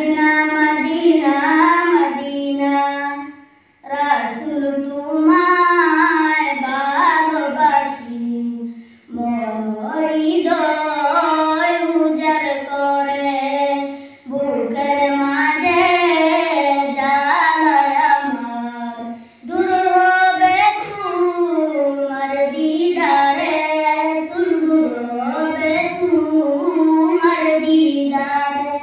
Medina Medina Medina রাসূল তোমায় ভালোবাসি মন হৃদয় উজাড় করে বুকের মাঝে জ্বালায় আমার দূর হবে তোমার দিদারে দূর হবে তোমার দিদারে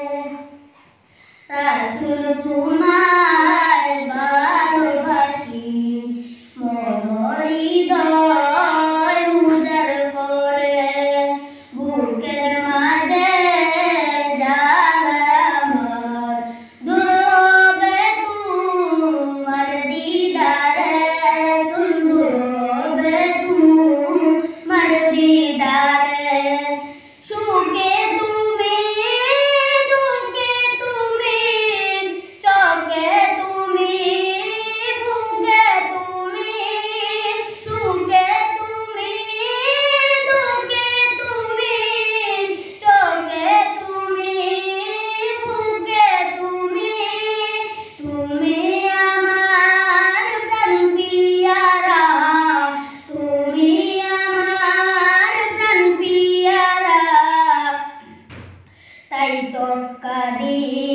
রাসূল তোমায় ভালোবাসি মন হৃদয় উজাড় করে বুকের মাঝে জ্বালায় আমার দূর হবে তোমার দিদারে দূর হবে তোমার দিদারে সুখে তুমি দুঃখে তুমি চোখে তুমি বুকে তুমি সুখে তুমি দুঃখে তুমি চোখে তুমি বুকে তুমি তুমি আমার প্রাণ পিয়ারা তুমি আমার প্রাণ পিয়ারা তাই তো কাঁদি